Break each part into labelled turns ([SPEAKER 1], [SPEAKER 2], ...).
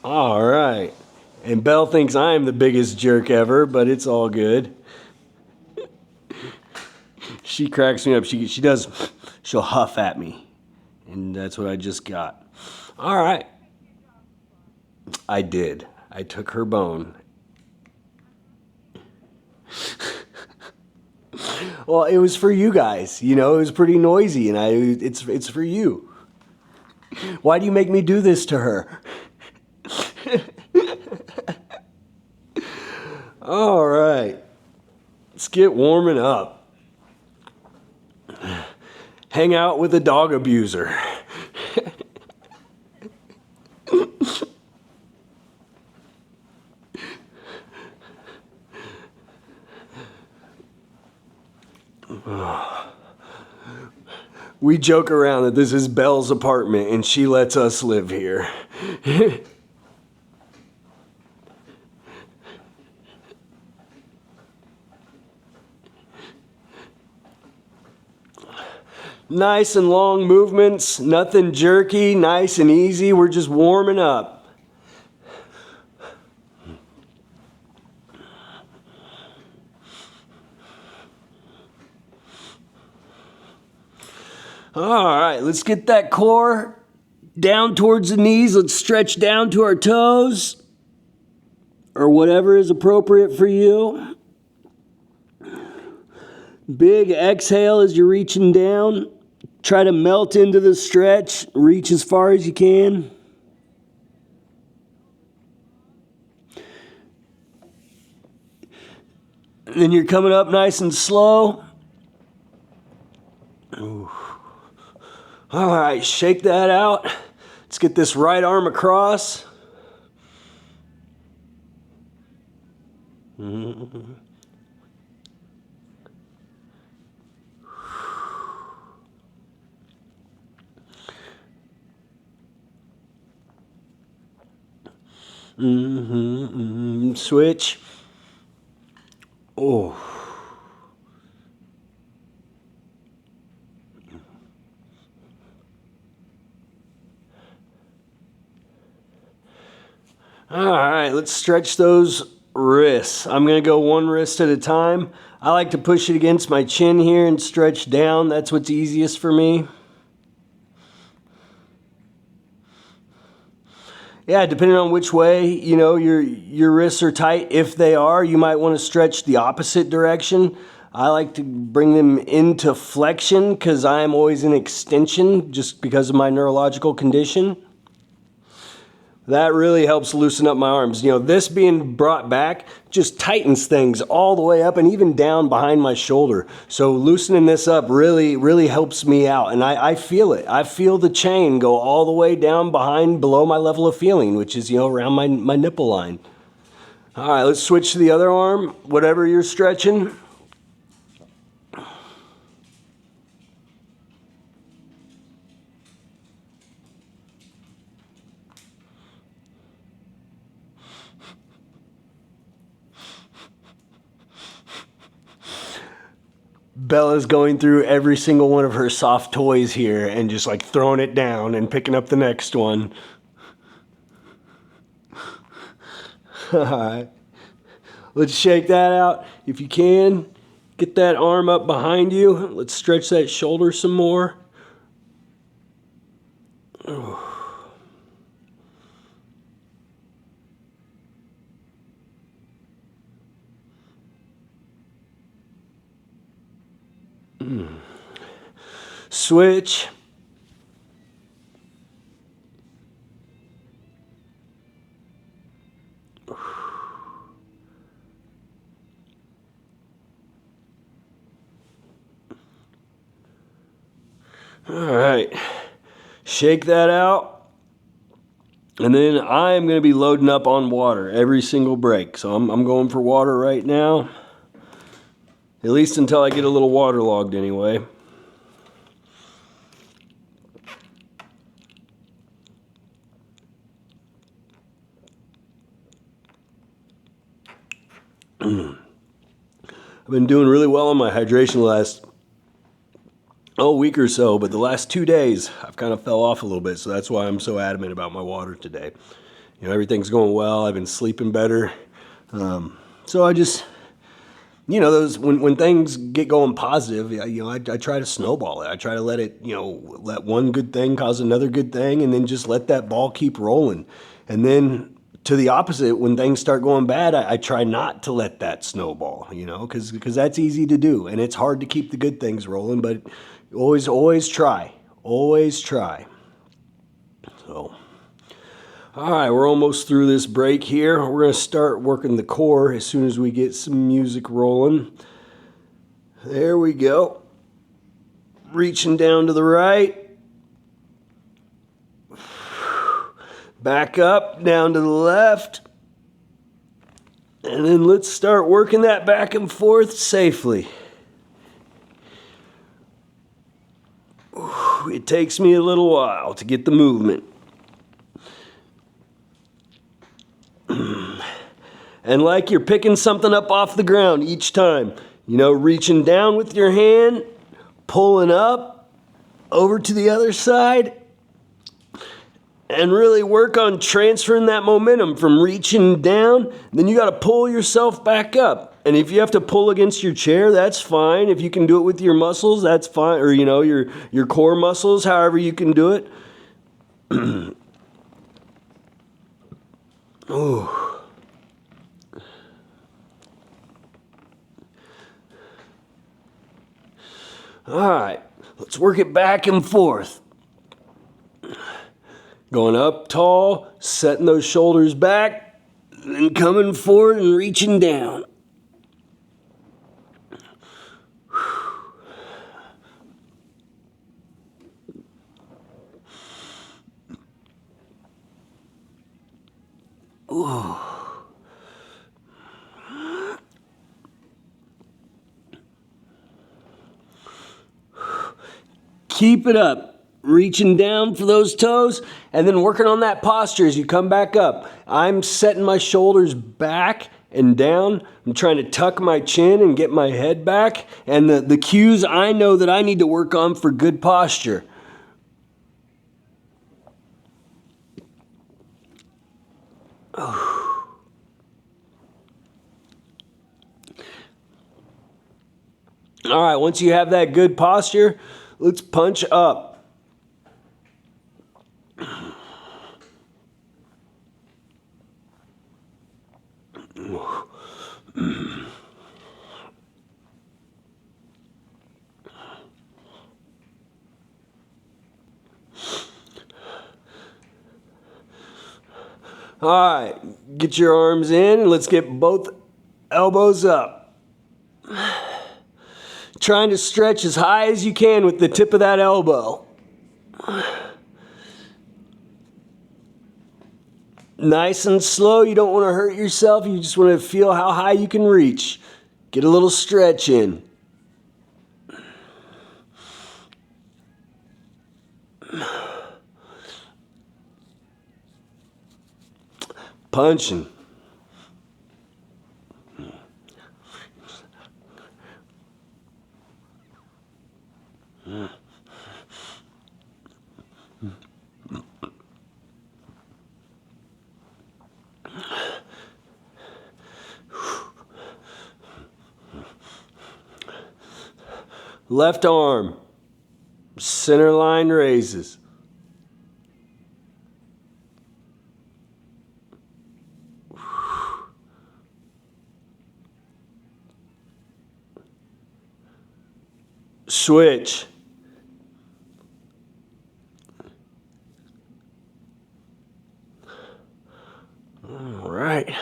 [SPEAKER 1] All right. And Belle thinks I'm the biggest jerk ever, but it's all good. She cracks me up. She'll huff at me. And that's what I just got. All right. I did. I took her bone. Well, it was for you guys. You know, it was pretty noisy, and it's for you. Why do you make me do this to her? All right. Let's get warming up. Hang out with a dog abuser. We joke around that this is Belle's apartment and she lets us live here. Nice and long movements, nothing jerky, nice and easy. We're just warming up. All right, let's get that core down towards the knees. Let's stretch down to our toes or whatever is appropriate for you. Big exhale as you're reaching down. Try to melt into the stretch. Reach as far as you can. And then you're coming up nice and slow. Ooh. All right, shake that out. Let's get this right arm across. Mm-hmm. Switch. Oh. All right, let's stretch those wrists. I'm going to go one wrist at a time. I like to push it against my chin here and stretch down. That's what's easiest for me. Yeah, depending on which way, you know, your wrists are tight. If they are, you might want to stretch the opposite direction. I like to bring them into flexion because I'm always in extension just because of my neurological condition. That really helps loosen up my arms. You know, this being brought back just tightens things all the way up and even down behind my shoulder. So loosening this up really helps me out. And I feel it. I feel the chain go all the way down below my level of feeling, which is, you know, around my nipple line. All right, let's switch to the other arm, whatever you're stretching. Bella's going through every single one of her soft toys here and just like throwing it down and picking up the next one. All right. Let's shake that out. If you can, get that arm up behind you. Let's stretch that shoulder some more. Switch. All right, shake that out. And then I'm going to be loading up on water every single break. So I'm going for water right now. At least until I get a little waterlogged anyway. I've been doing really well on my hydration the last week or so, but the last 2 days I've kind of fell off a little bit, so that's why I'm so adamant about my water today. everything's going well. I've been sleeping better. So I just, those when things get going positive, I try to snowball it. I try to let it, let one good thing cause another good thing, and then just let that ball keep rolling. And then to the opposite, when things start going bad, I try not to let that snowball, because that's easy to do, and it's hard to keep the good things rolling. But always try, always try. So. All right, we're almost through this break here. We're going to start working the core as soon as we get some music rolling. There we go. Reaching down to the right. Back up, down to the left. And then let's start working that back and forth safely. It takes me a little while to get the movement. And like you're picking something up off the ground each time. Reaching down with your hand, pulling up, over to the other side, and really work on transferring that momentum from reaching down. Then you got to pull yourself back up. And if you have to pull against your chair, that's fine. If you can do it with your muscles, that's fine. Or, your core muscles, however you can do it. Ooh. All right, let's work it back and forth. Going up tall, setting those shoulders back, and coming forward and reaching down. Ooh. Keep it up, reaching down for those toes, and then working on that posture as you come back up. I'm setting my shoulders back and down. I'm trying to tuck my chin and get my head back, and the cues I know that I need to work on for good posture. All right, once you have that good posture, let's punch up. All right, get your arms in and let's get both elbows up. Trying to stretch as high as you can with the tip of that elbow. Nice and slow. You don't want to hurt yourself. You just want to feel how high you can reach. Get a little stretch in. Punching. Left arm, center line raises. Switch. All right.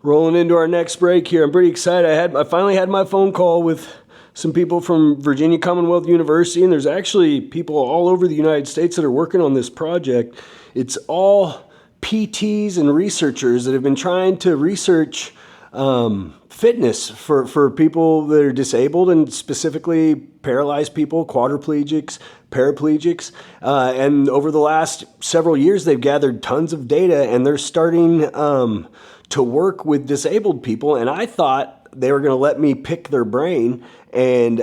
[SPEAKER 1] Rolling into our next break here. I'm pretty excited. I finally had my phone call with some people from Virginia Commonwealth University, and there's actually people all over the United States that are working on this project. It's all PTs and researchers that have been trying to research fitness for people that are disabled, and specifically paralyzed people, quadriplegics, paraplegics. And over the last several years, they've gathered tons of data, and they're starting to work with disabled people. And I thought they were going to let me pick their brain, and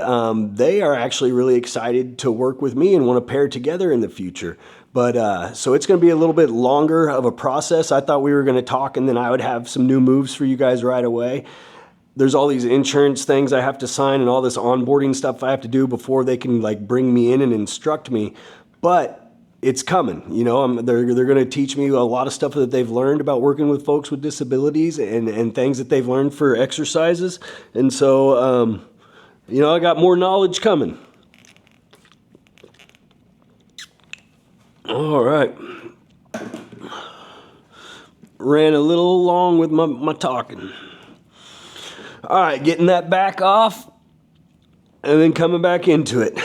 [SPEAKER 1] they are actually really excited to work with me and want to pair together in the future. But so it's going to be a little bit longer of a process. I thought we were going to talk and then I would have some new moves for you guys right away. There's all these insurance things I have to sign and all this onboarding stuff I have to do before they can like bring me in and instruct me. But it's coming, you know. They're going to teach me a lot of stuff that they've learned about working with folks with disabilities and things that they've learned for exercises. And so, you know, I got more knowledge coming. All right. Ran a little long with my talking. All right, getting that back off and then coming back into it.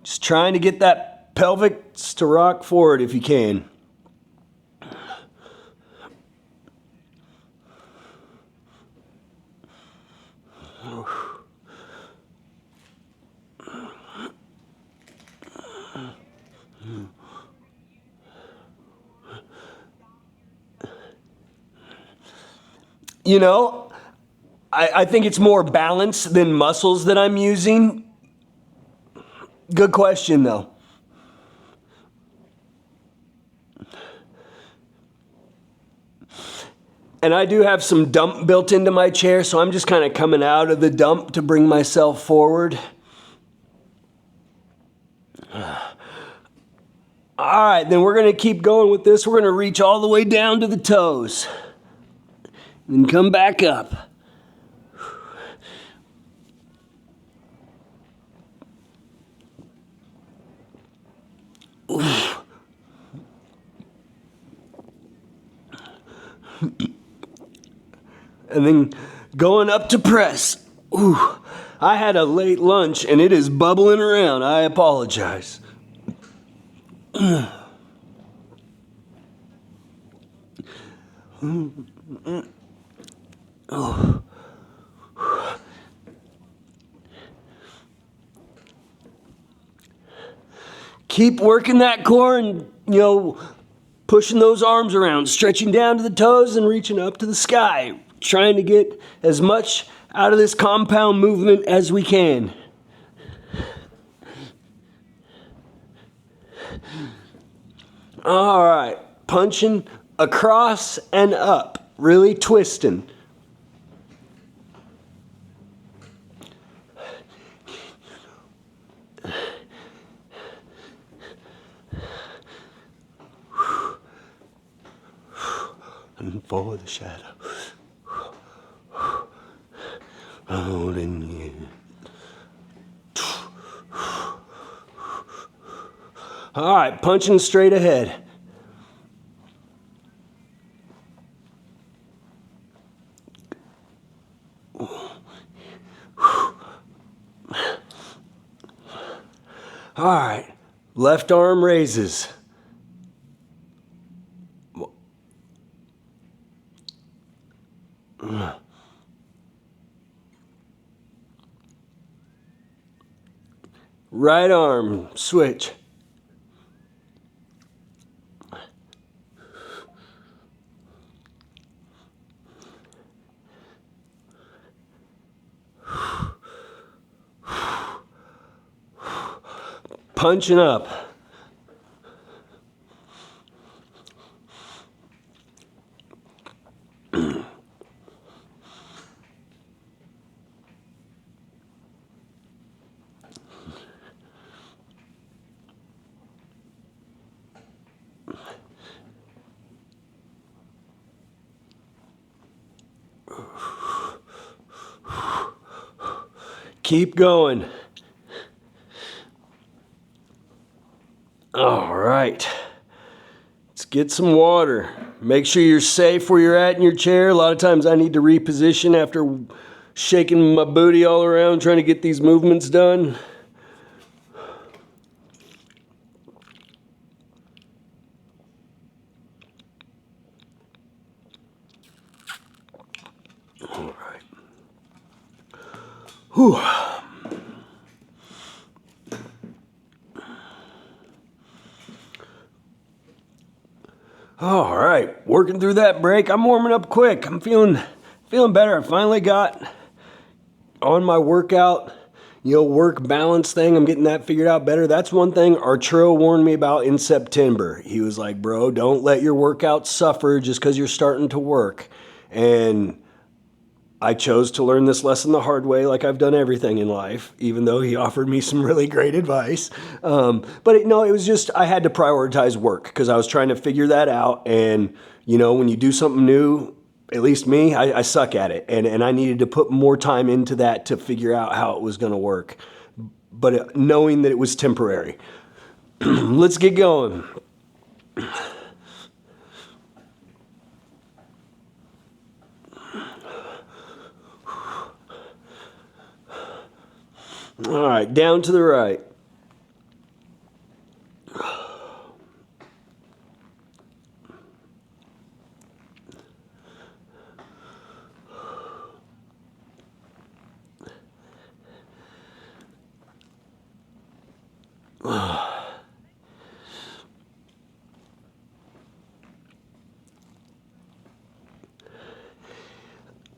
[SPEAKER 1] Just trying to get that pelvis to rock forward if you can. You know, I think it's more balance than muscles that I'm using. Good question, though. And I do have some dump built into my chair, so I'm just kind of coming out of the dump to bring myself forward. All right, then we're going to keep going with this. We're going to reach all the way down to the toes. And come back up. And then going up to press. Ooh, I had a late lunch and it is bubbling around. I apologize. Oh. Keep working that core and, you know, pushing those arms around, stretching down to the toes and reaching up to the sky, trying to get as much out of this compound movement as we can. All right, punching across and up, really twisting. And for the shadow. Holding you. All right, punching straight ahead. All right, left arm raises. Right arm, switch. Punching up. Keep going. All right. Let's get some water. Make sure you're safe where you're at in your chair. A lot of times I need to reposition after shaking my booty all around trying to get these movements done. All right. Whew. All right, working through that break. I'm warming up quick. I'm feeling better. I finally got on my workout, work balance thing, I'm getting that figured out better. That's one thing Arturo warned me about in September. He was like, bro, don't let your workouts suffer just because you're starting to work. And I chose to learn this lesson the hard way, like I've done everything in life, even though he offered me some really great advice. It was just, I had to prioritize work because I was trying to figure that out. And, when you do something new, at least me, I suck at it. And I needed to put more time into that to figure out how it was going to work. But knowing that it was temporary. Let's get going. All right, down to the right.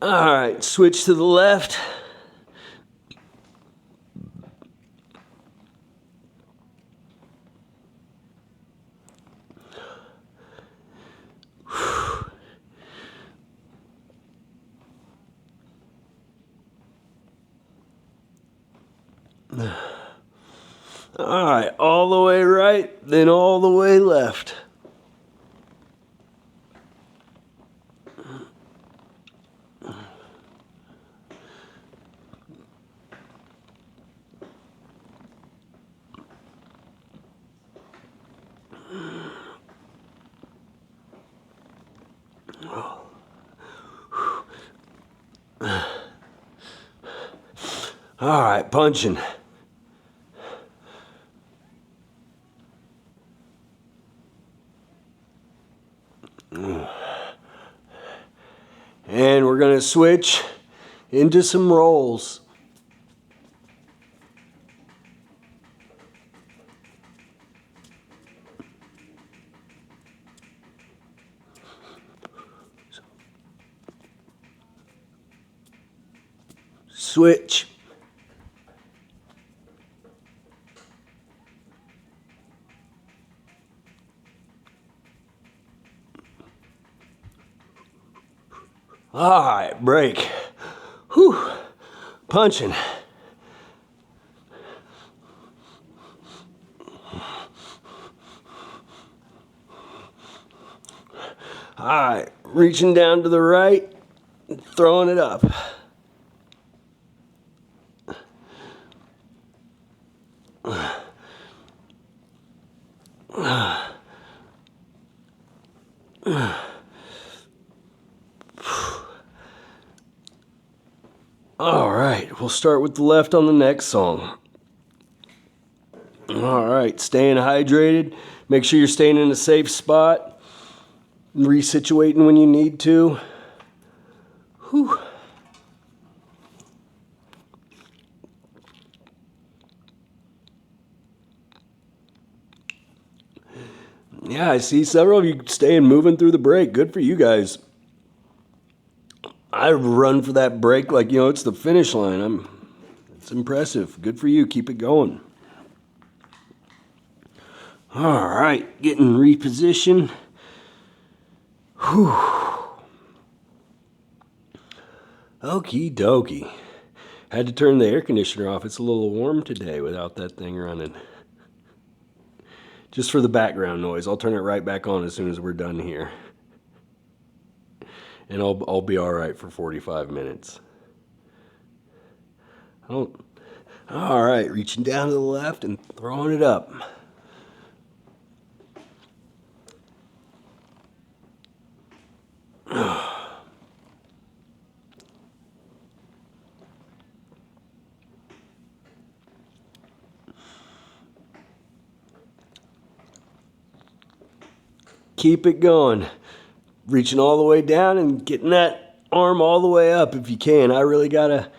[SPEAKER 1] All right, switch to the left. All right, all the way right, then all the way left. All right, punching. And we're going to switch into some rolls. Switch. All right, break. Whew. Punching. All right, reaching down to the right, throwing it up. All right, we'll start with the left on the next song. All right, staying hydrated. Make sure you're staying in a safe spot. Resituating when you need to. Whew. Yeah, I see several of you staying moving through the break. Good for you guys. I run for that break like, it's the finish line. It's impressive. Good for you. Keep it going. All right, getting repositioned. Whew. Okie dokie. Had to turn the air conditioner off. It's a little warm today without that thing running. Just for the background noise. I'll turn it right back on as soon as we're done here. And I'll be all right for 45 minutes. All right, reaching down to the left and throwing it up. Keep it going. Reaching all the way down and getting that arm all the way up if you can. I really gotta,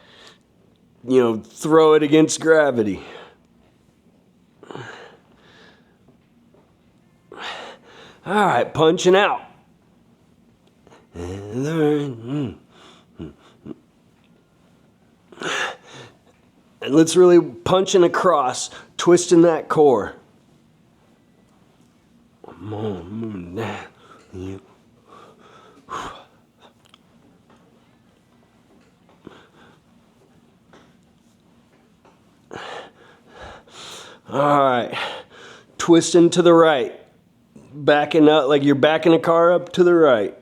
[SPEAKER 1] throw it against gravity. All right, punching out. And let's really punch and across, twisting that core. Come on, move that. Yeah. All right, twisting to the right, backing up like you're backing a car up to the right.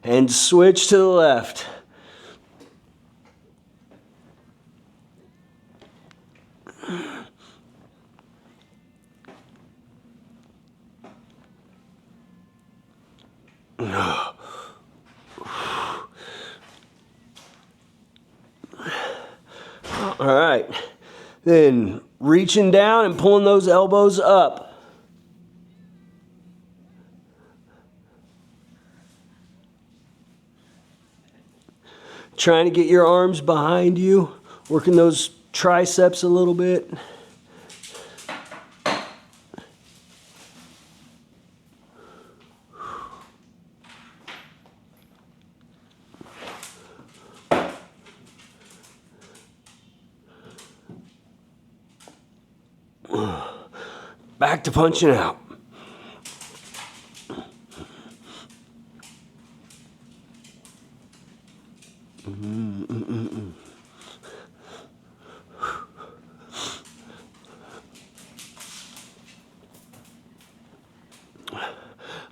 [SPEAKER 1] And switch to the left. All right, then reaching down and pulling those elbows up. Trying to get your arms behind you, working those triceps a little bit. Back to punching out.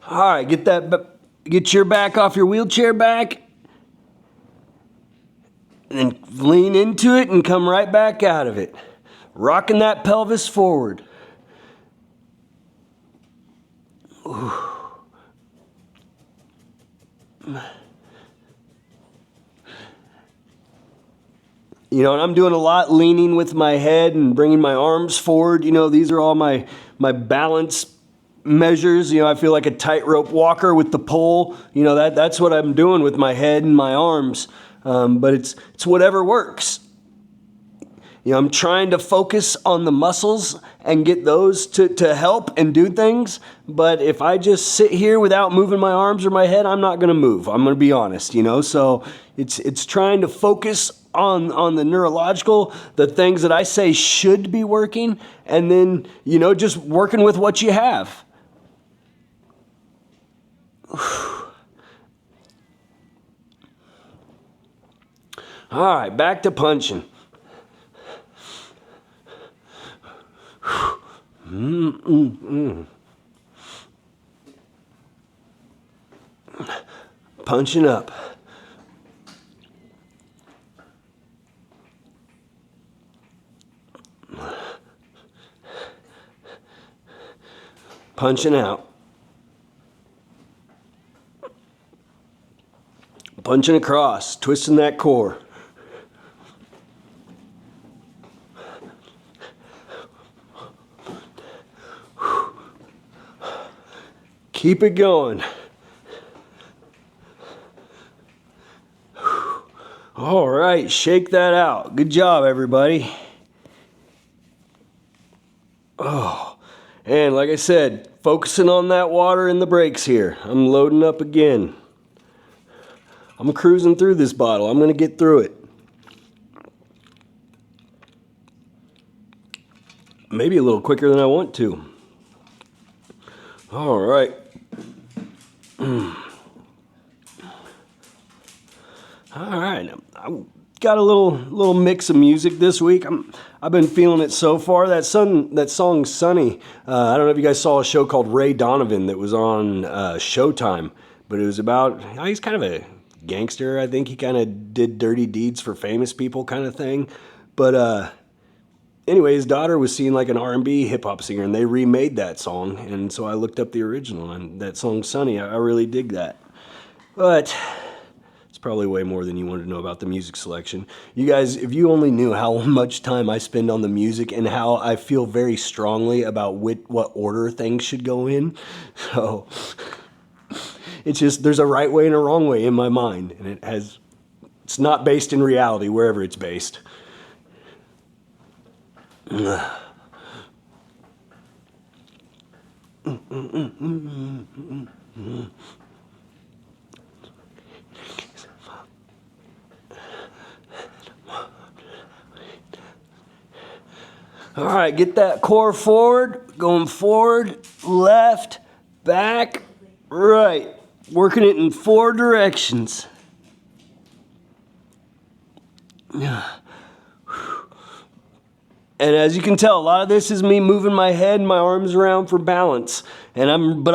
[SPEAKER 1] All right, get your back off your wheelchair back, and then lean into it and come right back out of it. Rocking that pelvis forward. Ooh. You know, and I'm doing a lot leaning with my head and bringing my arms forward. You know, these are all my balance measures. You know, I feel like a tightrope walker with the pole. You know, that's what I'm doing with my head and my arms. But it's whatever works. You know, I'm trying to focus on the muscles and get those to help and do things. But if I just sit here without moving my arms or my head, I'm not going to move. I'm going to be honest, you know. So it's trying to focus on the neurological, the things that I say should be working, and then, you know, just working with what you have. All right, back to punching. Punching up. Punching out. Punching across, twisting that core. Keep it going. All right, shake that out. Good job, everybody. Oh, and like I said, focusing on that water and the brakes here. I'm loading up again. I'm cruising through this bottle. I'm going to get through it. Maybe a little quicker than I want to. All right. All right. I got a little mix of music this week. I've been feeling it so far. That song "Sunny." I don't know if you guys saw a show called Ray Donovan that was on Showtime, but it was about he's kind of a gangster. I think he kind of did dirty deeds for famous people, kind of thing. But anyway, his daughter was seeing like an R&B hip hop singer, and they remade that song. And so I looked up the original, and that song "Sunny," I really dig that. But it's probably way more than you wanted to know about the music selection. You guys, if you only knew how much time I spend on the music and how I feel very strongly about what order things should go in. So it's just, there's a right way and a wrong way in my mind. And it has It's not based in reality, wherever it's based. All right, get that core forward, going forward, left, back, right. Working it in 4 directions. And as you can tell, a lot of this is me moving my head and my arms around for balance. And I'm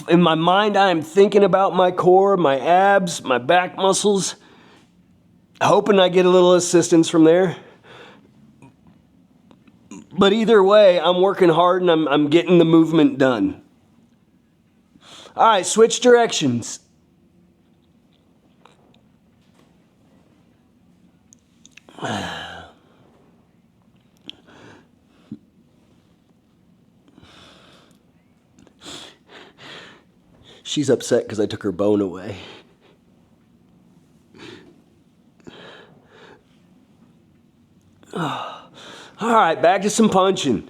[SPEAKER 1] in my mind, I am thinking about my core, my abs, my back muscles, hoping I get a little assistance from there. But either way, I'm working hard and I'm getting the movement done. All right, switch directions. She's upset because I took her bone away. All right, back to some punching.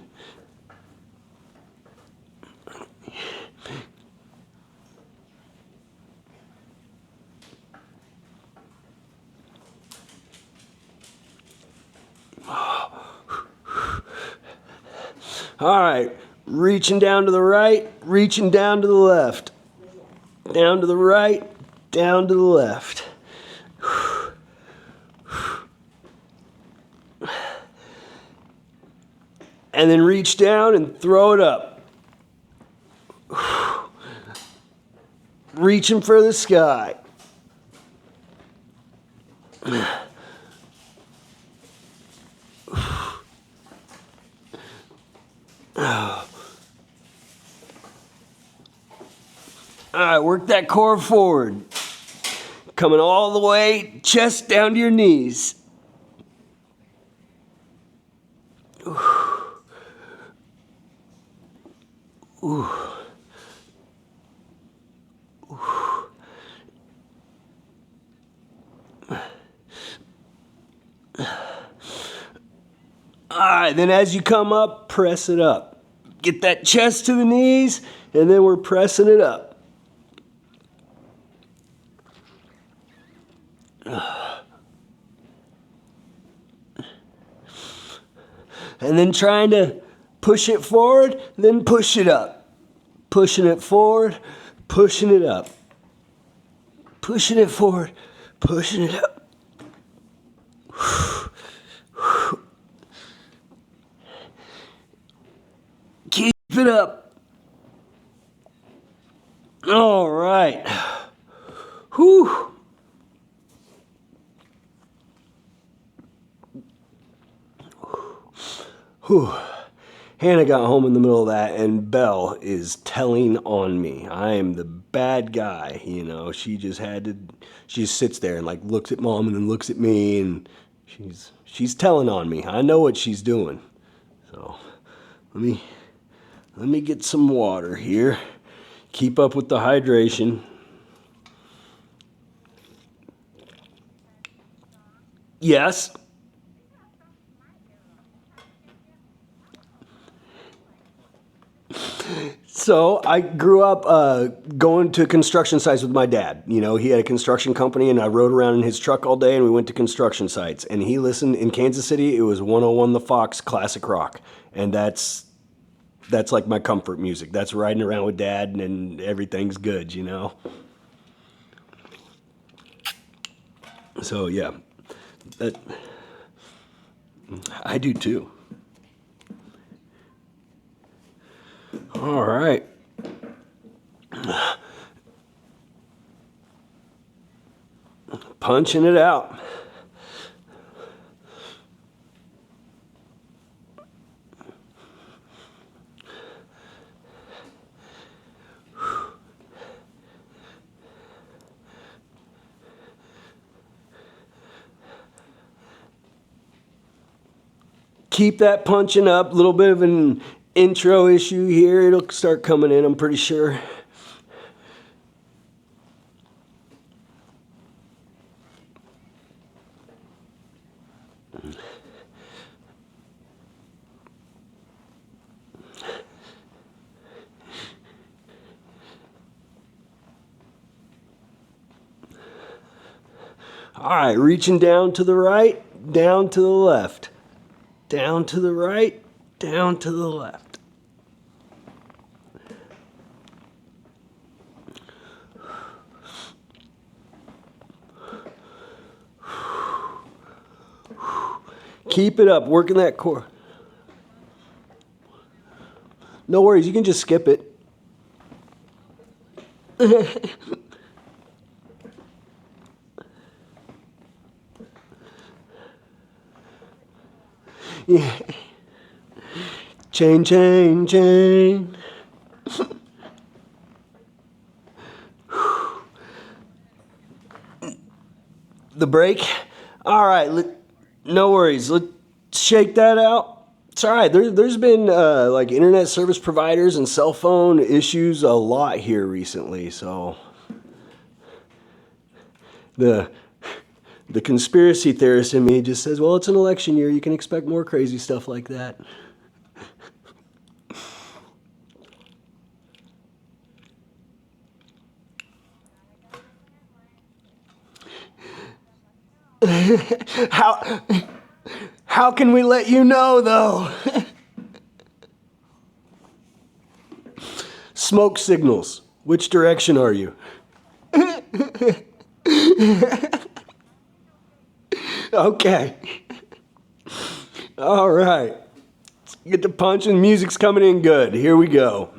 [SPEAKER 1] All right, reaching down to the right, reaching down to the left. Down to the right, down to the left. And then reach down and throw it up. Reaching for the sky. All right, work that core forward. Coming all the way, chest down to your knees. Ooh. Ooh. Ooh. All right, then as you come up, press it up. Get that chest to the knees, and then we're pressing it up. And then trying to push it forward, then push it up. Pushing it forward, pushing it up. Pushing it forward, pushing it up. Keep it up. All right. Whew. Whew. Hannah got home in the middle of that, and Belle is telling on me. I am the bad guy, you know. She just sits there and like looks at mom and then looks at me, and she's telling on me. I know what she's doing. So let me get some water here. Keep up with the hydration. Yes. So I grew up going to construction sites with my dad. You know, he had a construction company, and I rode around in his truck all day, and we went to construction sites. And he listened in Kansas City. It was 101 The Fox classic rock, and that's like my comfort music. That's riding around with dad, and everything's good, you know. So yeah, I do too. All right. Punching it out. Keep that punching up. A little bit of an intro issue here. It'll start coming in, I'm pretty sure. All right, reaching down to the right, down to the left. Down to the right, down to the left. Keep it up, working that core. No worries, you can just skip it. Yeah. Chain, chain, chain. The break. All right, no worries. Let's shake that out. It's all right. There's been like internet service providers and cell phone issues a lot here recently. So the conspiracy theorist in me just says, well, it's an election year. You can expect more crazy stuff like that. How can we let you know, though? Smoke signals. Which direction are you? Okay. All right. Let's get to punching. Music's coming in good. Here we go.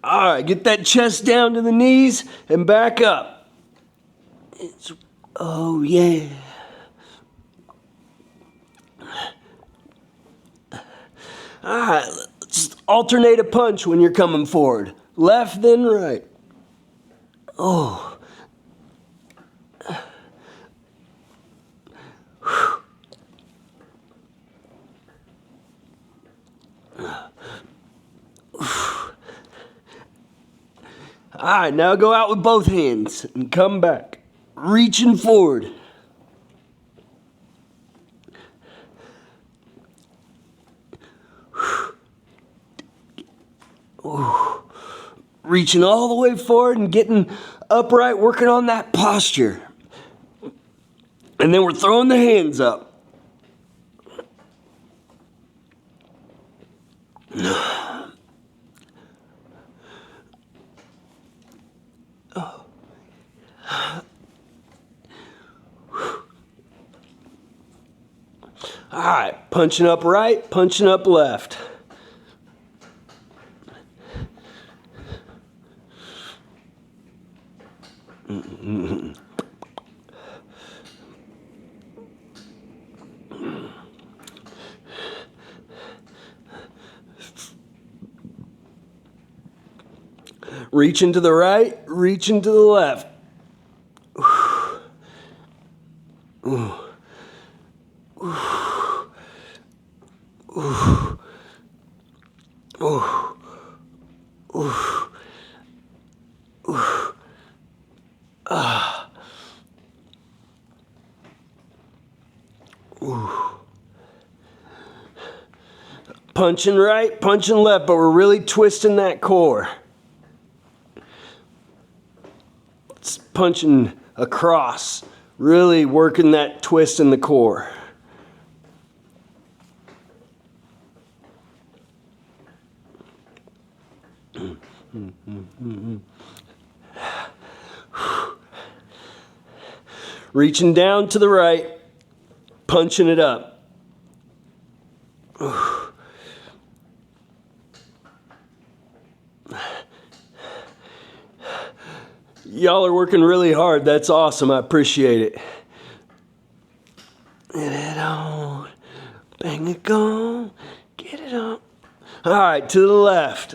[SPEAKER 1] All right, get that chest down to the knees and back up. Oh, yeah. All right, let's alternate a punch when you're coming forward. Left, then right. Oh. All right, now go out with both hands and come back. Reaching forward. Ooh. Reaching all the way forward and getting upright, working on that posture. And then we're throwing the hands up. All right, punching up right, punching up left. Reaching to the right, reaching to the left. Ooh. Ooh. Ooh. Ooh. Ooh. Ooh. Ooh. Punching right, punching left, but we're really twisting that core. It's punching across, really working that twist in the core. Reaching down to the right, punching it up. Y'all are working really hard. That's awesome. I appreciate it. Get it on. Bang it gone. Get it on. All right, to the left.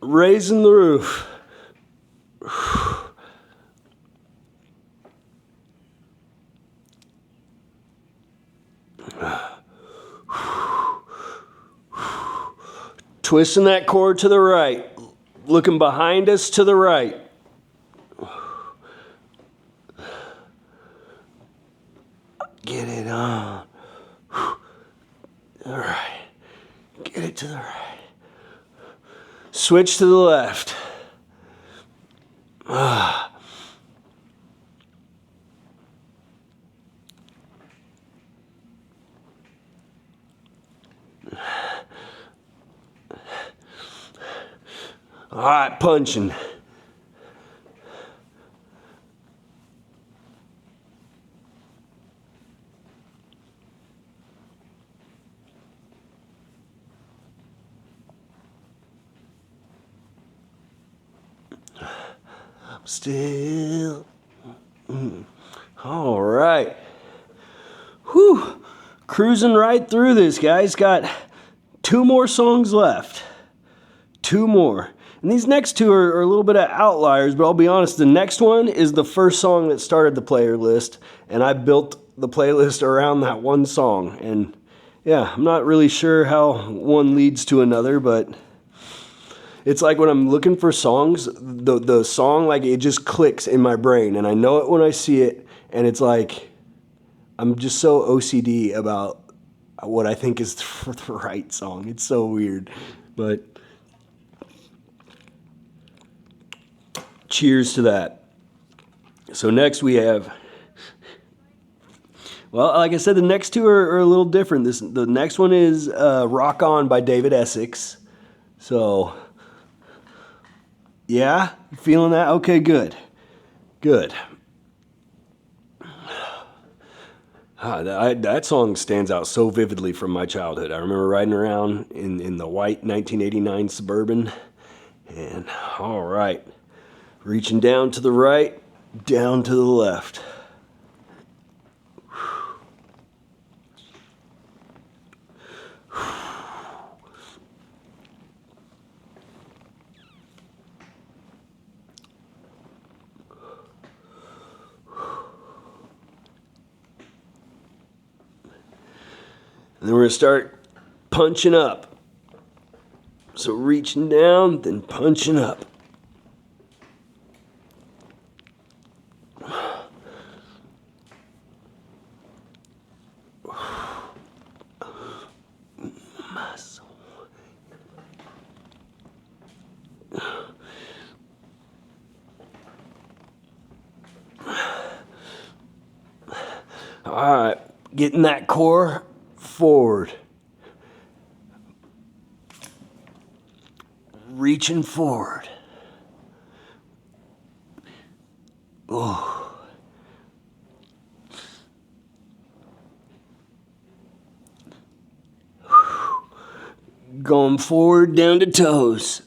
[SPEAKER 1] Raising the roof. Twisting that core to the right. Looking behind us to the right. Get it on. All right. Get it to the right. Switch to the left. All right, punching. Still. All right. Whew. Cruising right through this, guys. Got 2 more songs left. 2 more. And these next 2 are a little bit of outliers, but I'll be honest, the next one is the first song that started the playlist, and I built the playlist around that one song. And yeah, I'm not really sure how one leads to another, but it's like when I'm looking for songs, the song, like, it just clicks in my brain, and I know it when I see it, and it's like, I'm just so OCD about what I think is the right song. It's so weird, but cheers to that. So next we have, well, like I said, the next 2 are a little different. The next one is Rock On by David Essex. So, yeah, feeling that? Okay, good. Good. That song stands out so vividly from my childhood. I remember riding around in the white 1989 Suburban. And all right, reaching down to the right, down to the left. And then we're going to start punching up. So reaching down, then punching up. Muscle. All right, getting that core forward. Reaching forward. Oh. Going forward down to toes.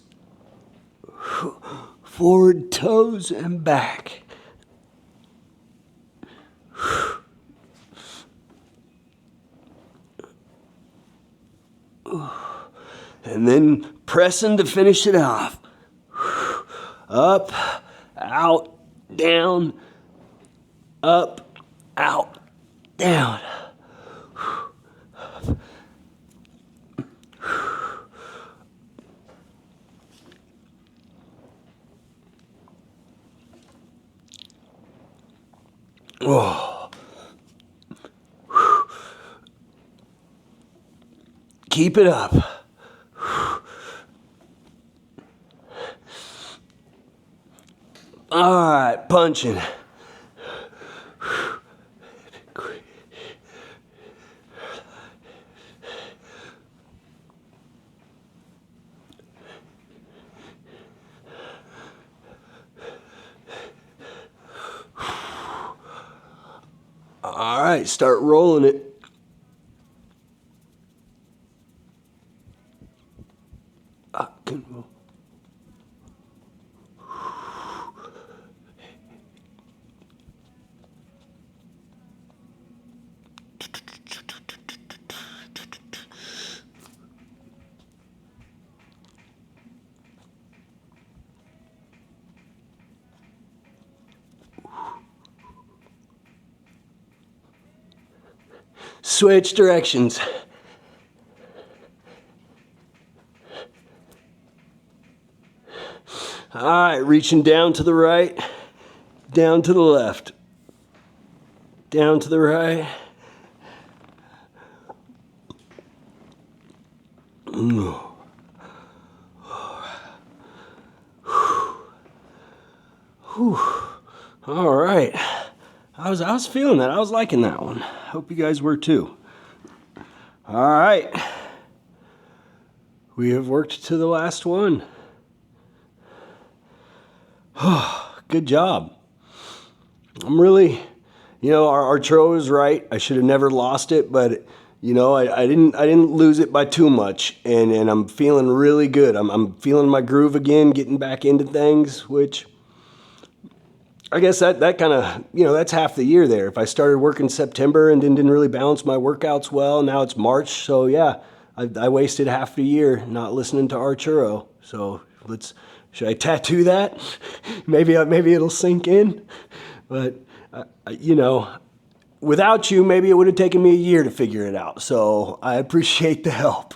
[SPEAKER 1] Forward toes and back. And then pressing to finish it off. Up, out, down, up, out, down. Oh. Keep it up. All right, punching. All right, start rolling it. Switch directions. All right, reaching down to the right, down to the left, down to the right. All right. I was feeling that. I was liking that one. Hope you guys were too. All right. We have worked to the last one. Good job. I'm really, our Arturo is right. I should have never lost it, but I didn't lose it by too much, and I'm feeling really good. I'm feeling my groove again, getting back into things, which I guess that kind of, that's half the year there. If I started working September and then didn't really balance my workouts well, now it's March, so yeah, I wasted half the year not listening to Arturo. So should I tattoo that? Maybe it'll sink in, but without you, maybe it would have taken me a year to figure it out. So I appreciate the help.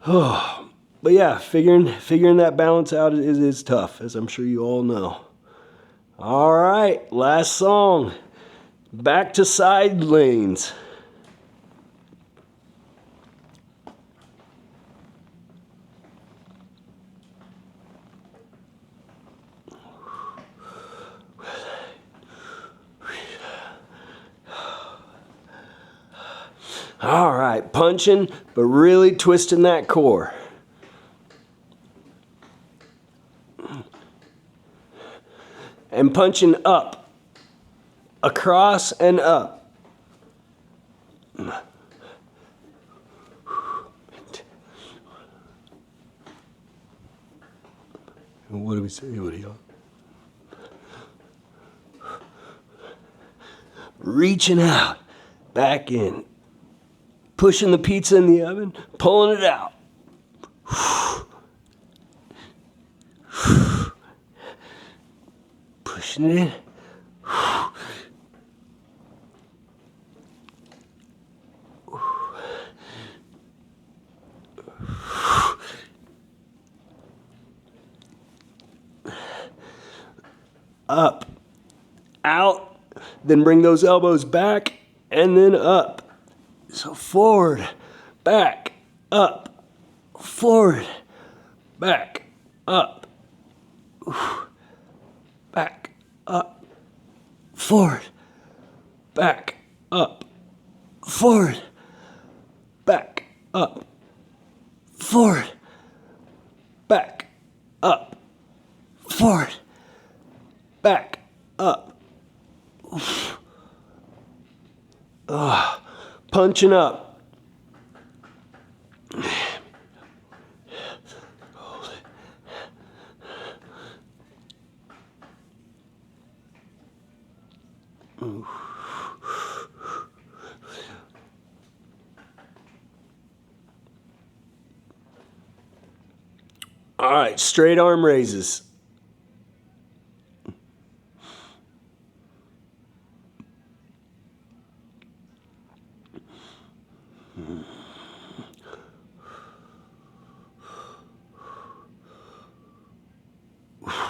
[SPEAKER 1] But yeah, figuring that balance out is tough, as I'm sure you all know. All right, last song. Back to Side Lanes. All right, punching, but really twisting that core. And punching up, across and up. What do we say? What do you? Reaching out, back in. Pushing the pizza in the oven, pulling it out. Pushing it in. Up, out, then bring those elbows back, and then up. So forward, back, up, forward, back, up, back, up, forward, back, up, forward, back, up, forward, back, up, forward, back, up. Punching up. All right, straight arm raises.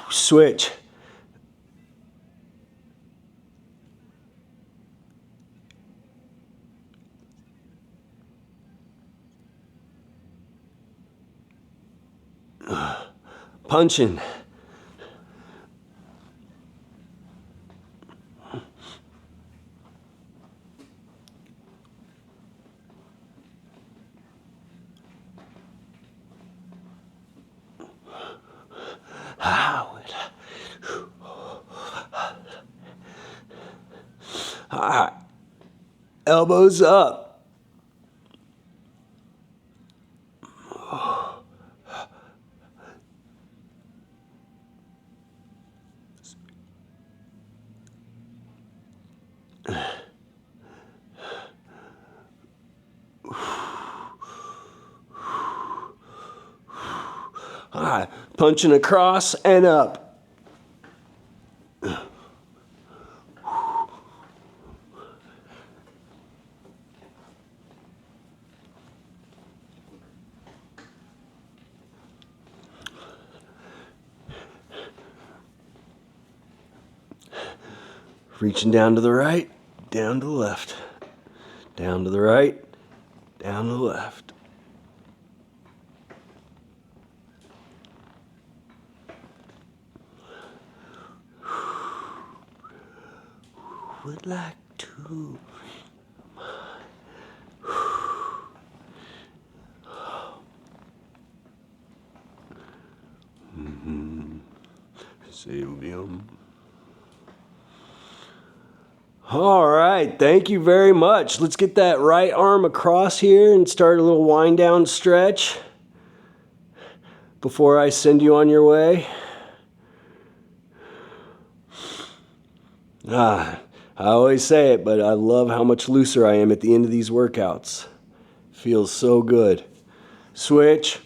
[SPEAKER 1] Switch. Punching. All right. Elbows up. All right. Punching across and up. Reaching down to the right, down to the left. Down to the right, down to the left. Would like to. Savium. All right, thank you very much. Let's get that right arm across here and start a little wind down stretch before I send you on your way. I always say it, but I love how much looser I am at the end of these workouts. Feels so good. Switch.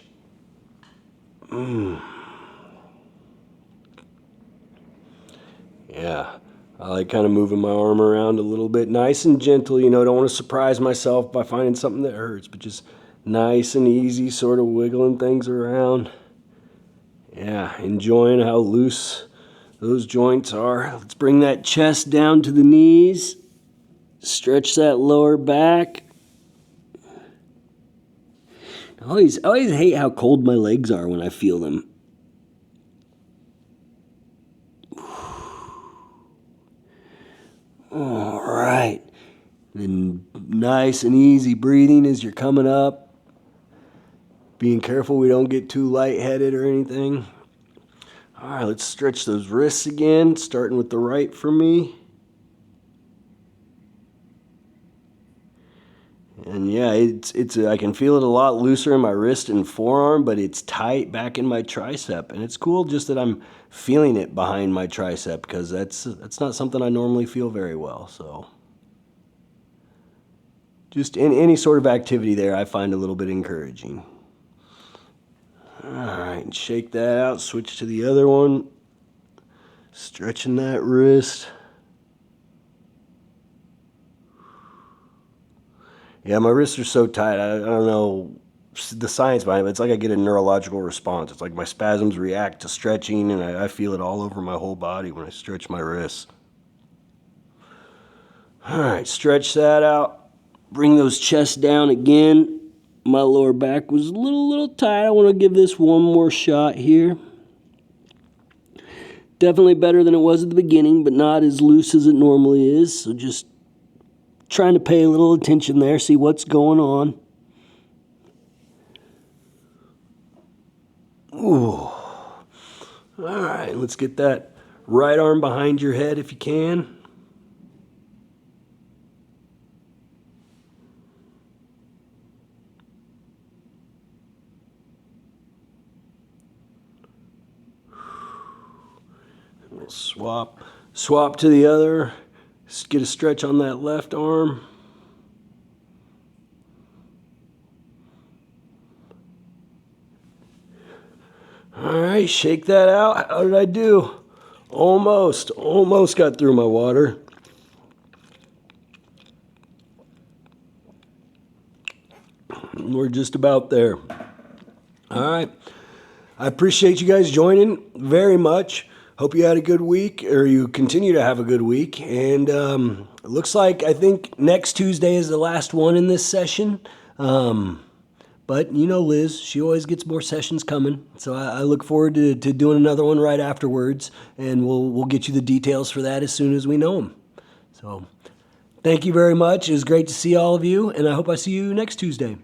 [SPEAKER 1] Yeah, I like kind of moving my arm around a little bit. Nice and gentle, don't want to surprise myself by finding something that hurts, but just nice and easy, sort of wiggling things around. Yeah, enjoying how loose those joints are. Let's bring that chest down to the knees. Stretch that lower back. I always hate how cold my legs are when I feel them. All right. And nice and easy breathing as you're coming up. Being careful we don't get too lightheaded or anything. All right, let's stretch those wrists again, starting with the right for me. And yeah, I can feel it a lot looser in my wrist and forearm, but it's tight back in my tricep. And it's cool just that I'm feeling it behind my tricep, because that's not something I normally feel very well. So just in any sort of activity there, I find a little bit encouraging. All right, shake that out, switch to the other one. Stretching that wrist. Yeah, my wrists are so tight. I don't know the science behind it, but it's like I get a neurological response. It's like my spasms react to stretching, and I feel it all over my whole body when I stretch my wrists. All right, stretch that out. Bring those chests down again. My lower back was a little tight. I want to give this one more shot here. Definitely better than it was at the beginning, but not as loose as it normally is. So just trying to pay a little attention there, see what's going on. Ooh. All right, let's get that right arm behind your head if you can. We'll swap to the other. Just get a stretch on that left arm. All right, shake that out. How did I do? Almost got through my water. We're just about there. All right. I appreciate you guys joining very much. Hope you had a good week, or you continue to have a good week. And it looks like, I think next Tuesday is the last one in this session. But Liz, she always gets more sessions coming. So I look forward to doing another one right afterwards. And we'll get you the details for that as soon as we know them. So thank you very much. It was great to see all of you. And I hope I see you next Tuesday.